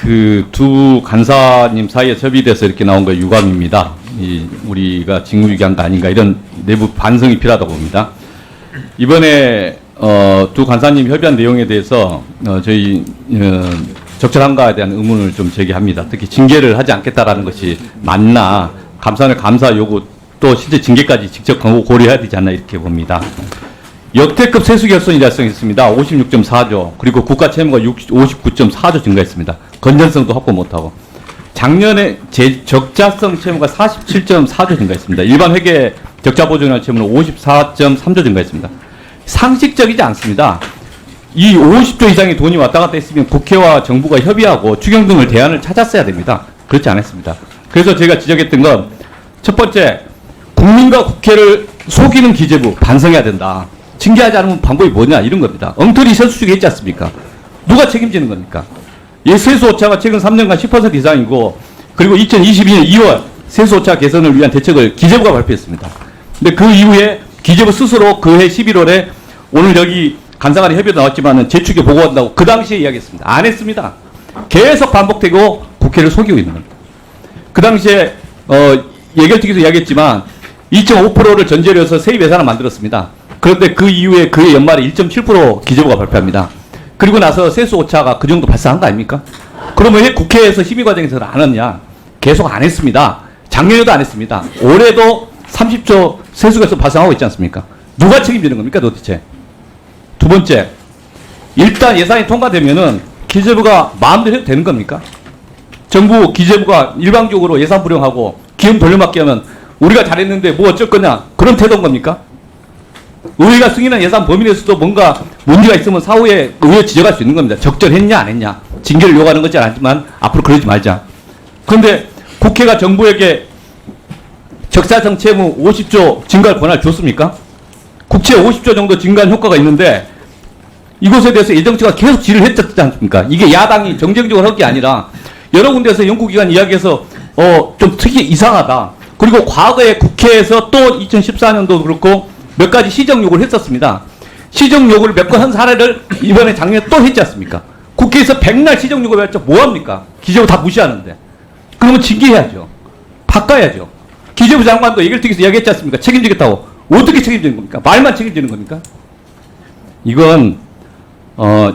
그 두 간사님 사이에 협의돼서 이렇게 나온 거 유감입니다. 우리가 직무유기한 거 아닌가 이런 내부 반성이 필요하다고 봅니다. 이번에 두 간사님 협의한 내용에 대해서 저희 적절한가에 대한 의문을 좀 제기합니다. 특히 징계를 하지 않겠다라는 것이 맞나, 감사원의 감사 요구 또 실제 징계까지 직접 고려해야 되지 않나 이렇게 봅니다. 역대급 세수 결손이 발생했습니다. 56.4조, 그리고 국가 채무가 59.4조 증가했습니다. 건전성도 확보 못하고. 작년에 적자성 채무가 47.4조 증가했습니다. 일반 회계 적자 보존한 채무는 54.3조 증가했습니다. 상식적이지 않습니다. 이 50조 이상의 돈이 왔다 갔다 했으면 국회와 정부가 협의하고 추경 등을 대안을 찾았어야 됩니다. 그렇지 않았습니다. 그래서 제가 지적했던 건 첫 번째, 국민과 국회를 속이는 기재부 반성해야 된다. 징계하지 않으면 방법이 뭐냐 이런 겁니다. 엉터리 세수주기 했지 않습니까? 누가 책임지는 겁니까? 이 세수 오차가 최근 3년간 10% 이상이고, 그리고 2022년 2월 세수 오차 개선을 위한 대책을 기재부가 발표했습니다. 근데 그 이후에 기재부 스스로 그해 11월에 오늘 여기 간사간의 협의도 나왔지만은 재축에 보고한다고 그 당시에 이야기했습니다. 안 했습니다. 계속 반복되고 국회를 속이고 있는 겁니다. 그 당시에 예결특위에서 이야기했지만 2.5%를 전제로 해서 세입 예산을 만들었습니다. 그런데 그 이후에 그해 연말에 1.7% 기재부가 발표합니다. 그리고 나서 세수 오차가 그 정도 발생한 거 아닙니까? 그러면 왜 국회에서 심의 과정에서는 안 했냐? 계속 안 했습니다. 작년에도 안 했습니다. 올해도 30조 세수가 발생하고 있지 않습니까? 누가 책임지는 겁니까 도대체? 두 번째, 일단 예산이 통과되면은 기재부가 마음대로 해도 되는 겁니까? 정부 기재부가 일방적으로 예산 불용하고 기금 돌려막기 하면 우리가 잘했는데 뭐 어쩔 거냐 그런 태도인 겁니까? 의회가 승인한 예산 범위 내에서도 뭔가 문제가 있으면 사후에 의회 지적할 수 있는 겁니다. 적절했냐 안 했냐 징계를 요구하는 것이 아니지만 앞으로 그러지 말자. 그런데 국회가 정부에게 적자성 채무 50조 증가할 권한을 줬습니까? 국채 50조 정도 증가한 효과가 있는데 이것에 대해서 예정처가 계속 질의를 했지 않습니까? 이게 야당이 정쟁적으로 할 게 아니라 여러 군데에서 연구기관 이야기해서 좀 특히 이상하다. 그리고 과거에 국회에서 또 2014년도 그렇고 몇 가지 시정 요구를 했었습니다. 시정 요구를 몇 건 한 사례를 이번에 작년에 또 했지 않습니까? 국회에서 백날 시정 요구를 했죠. 뭐합니까? 기재부 다 무시하는데. 그러면 징계해야죠. 바꿔야죠. 기재부 장관도 예결특위에서 이야기했지 않습니까? 책임지겠다고. 어떻게 책임지는 겁니까? 말만 책임지는 겁니까? 이건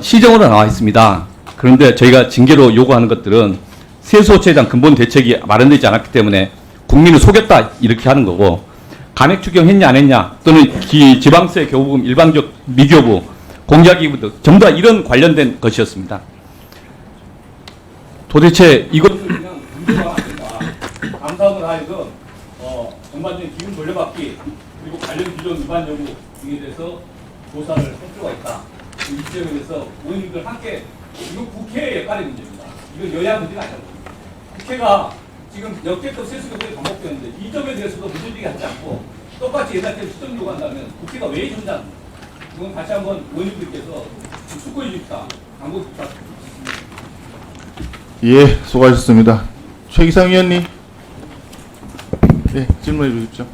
시정으로 나와 있습니다. 그런데 저희가 징계로 요구하는 것들은 세수호체에 대한 근본 대책이 마련되지 않았기 때문에 국민을 속였다 이렇게 하는 거고, 간획 추경했냐 안 했냐 또는 지방세 교부금 일방적 미교부 공작기부 등 전부 다 이런 관련된 것이었습니다. 도대체 이것은 그냥 문제가 아니다. 감사원을 하여금 전반적인 기금 돌려받기 그리고 관련 규정 위반 여부 등에 대해서 조사를 할 필요가 있다. 이 지점에 대해서 의원님들 함께, 이건 국회의 역할의 문제입니다. 이건 여야 문제가 아니라 국회가 지금 역대급 세수 교섭이 반복되는데 이 점에 대해서도 문제되게 하지 않고 똑같이 옛날처럼 시정 요구한다면 국회가 왜 존재하는가? 이건 다시 한번 의원님들께서 숙고해 주십사. 당부 부탁드립니다. 예, 수고하셨습니다. 최기상 위원님. 네, 질문해 주십시오.